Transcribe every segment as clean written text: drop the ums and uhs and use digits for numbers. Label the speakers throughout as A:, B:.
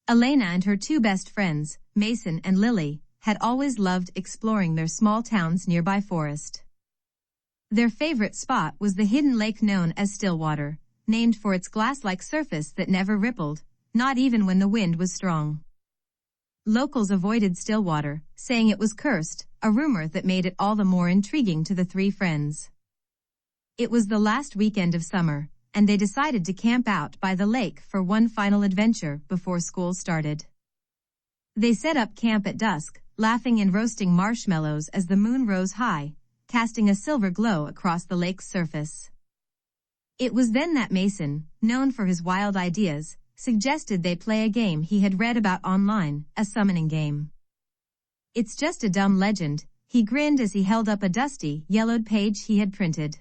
A: Elena and her two best friends, Mason and Lily, had always loved exploring their small town's nearby forest. Their favorite spot was the hidden lake known as Stillwater, named for its glass-like surface that never rippled, not even when the wind was strong. Locals avoided Stillwater, saying it was cursed, a rumor that made it all the more intriguing to the three friends. It was the last weekend of summer, and they decided to camp out by the lake for one final adventure before school started. They set up camp at dusk, laughing and roasting marshmallows as the moon rose high, casting a silver glow across the lake's surface. It was then that Mason, known for his wild ideas, suggested they play a game he had read about online, a summoning game. "It's just a dumb legend," he grinned as he held up a dusty, yellowed page he had printed.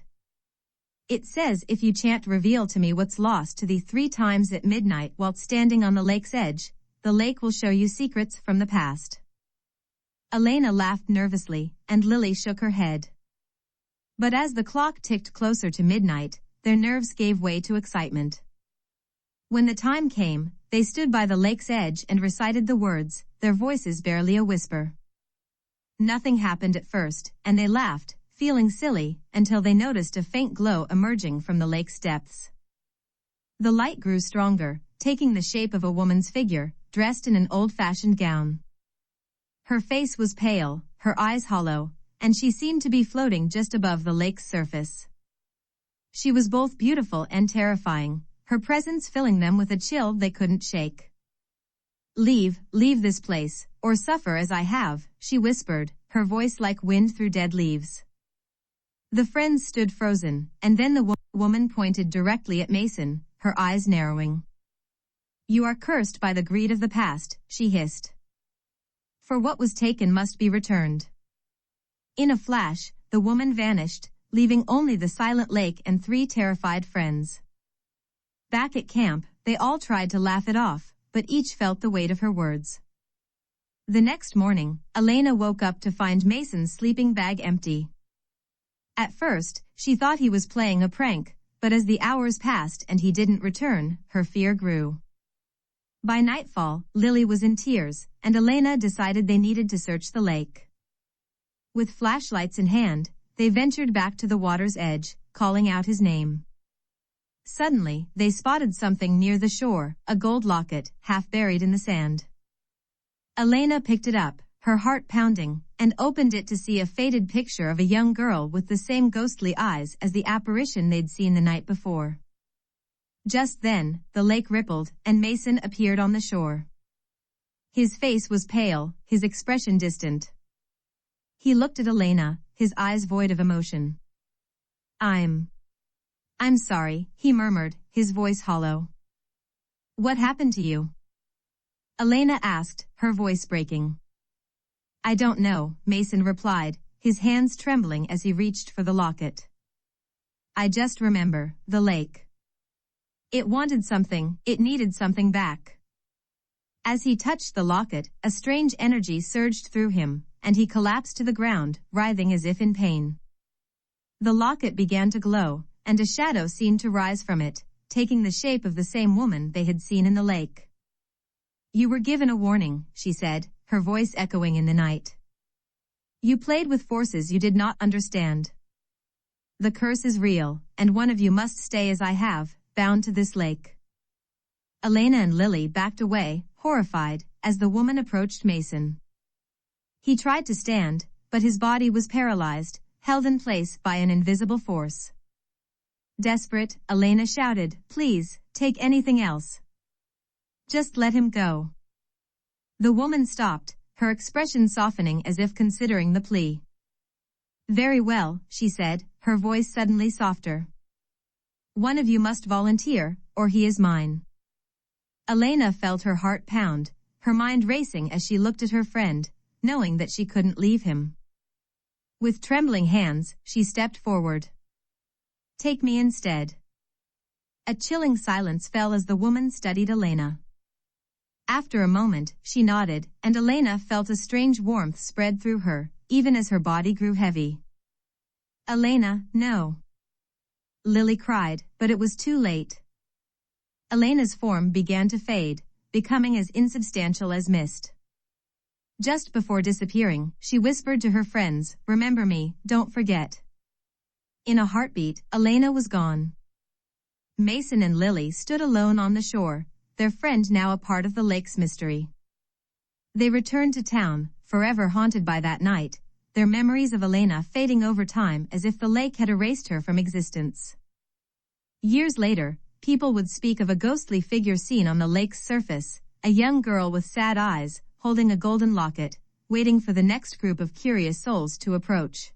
A: "It says if you chant 'reveal to me what's lost to thee' 3 times at midnight while standing on the lake's edge, the lake will show you secrets from the past." Elena laughed nervously, and Lily shook her head. But as the clock ticked closer to midnight, their nerves gave way to excitement. When the time came, they stood by the lake's edge and recited the words, their voices barely a whisper. Nothing happened at first, and they laughed, feeling silly, until they noticed a faint glow emerging from the lake's depths. The light grew stronger, taking the shape of a woman's figure, dressed in an old-fashioned gown. Her face was pale, her eyes hollow, and she seemed to be floating just above the lake's surface. She was both beautiful and terrifying, her presence filling them with a chill they couldn't shake. Leave this place, or suffer as I have," she whispered, her voice like wind through dead leaves. The friends stood frozen, and then the woman pointed directly at Mason, her eyes narrowing. "You are cursed by the greed of the past," she hissed. "For what was taken must be returned." In a flash, the woman vanished, leaving only the silent lake and 3 terrified friends. Back at camp, they all tried to laugh it off, but each felt the weight of her words. The next morning, Elena woke up to find Mason's sleeping bag empty. At first, she thought he was playing a prank, but as the hours passed and he didn't return, her fear grew. By nightfall, Lily was in tears, and Elena decided they needed to search the lake. With flashlights in hand, they ventured back to the water's edge, calling out his name. Suddenly, they spotted something near the shore, a gold locket, half buried in the sand. Elena picked it up, her heart pounding, and opened it to see a faded picture of a young girl with the same ghostly eyes as the apparition they'd seen the night before. Just then, the lake rippled, and Mason appeared on the shore. His face was pale, his expression distant. He looked at Elena, his eyes void of emotion. I'm sorry," he murmured, his voice hollow. "What happened to you?" Elena asked, her voice breaking. "I don't know," Mason replied, his hands trembling as he reached for the locket. "I just remember, the lake. It wanted something, it needed something back." As he touched the locket, a strange energy surged through him, and he collapsed to the ground, writhing as if in pain. The locket began to glow, and a shadow seemed to rise from it, taking the shape of the same woman they had seen in the lake. "You were given a warning," she said, her voice echoing in the night. "You played with forces you did not understand. The curse is real, and one of you must stay as I have, bound to this lake." Elena and Lily backed away, horrified, as the woman approached Mason. He tried to stand, but his body was paralyzed, held in place by an invisible force. Desperate, Elena shouted, "Please, take anything else. Just let him go." The woman stopped, her expression softening as if considering the plea. "Very well," she said, her voice suddenly softer. "One of you must volunteer, or he is mine." Elena felt her heart pound, her mind racing as she looked at her friend, knowing that she couldn't leave him. With trembling hands, she stepped forward. "Take me instead." A chilling silence fell as the woman studied Elena. After a moment, she nodded, and Elena felt a strange warmth spread through her, even as her body grew heavy. "Elena, no!" Lily cried, but it was too late. Elena's form began to fade, becoming as insubstantial as mist. Just before disappearing, she whispered to her friends, "Remember me, don't forget." In a heartbeat, Elena was gone. Mason and Lily stood alone on the shore, their friend now a part of the lake's mystery. They returned to town, forever haunted by that night, their memories of Elena fading over time as if the lake had erased her from existence. Years later, people would speak of a ghostly figure seen on the lake's surface, a young girl with sad eyes, holding a golden locket, waiting for the next group of curious souls to approach.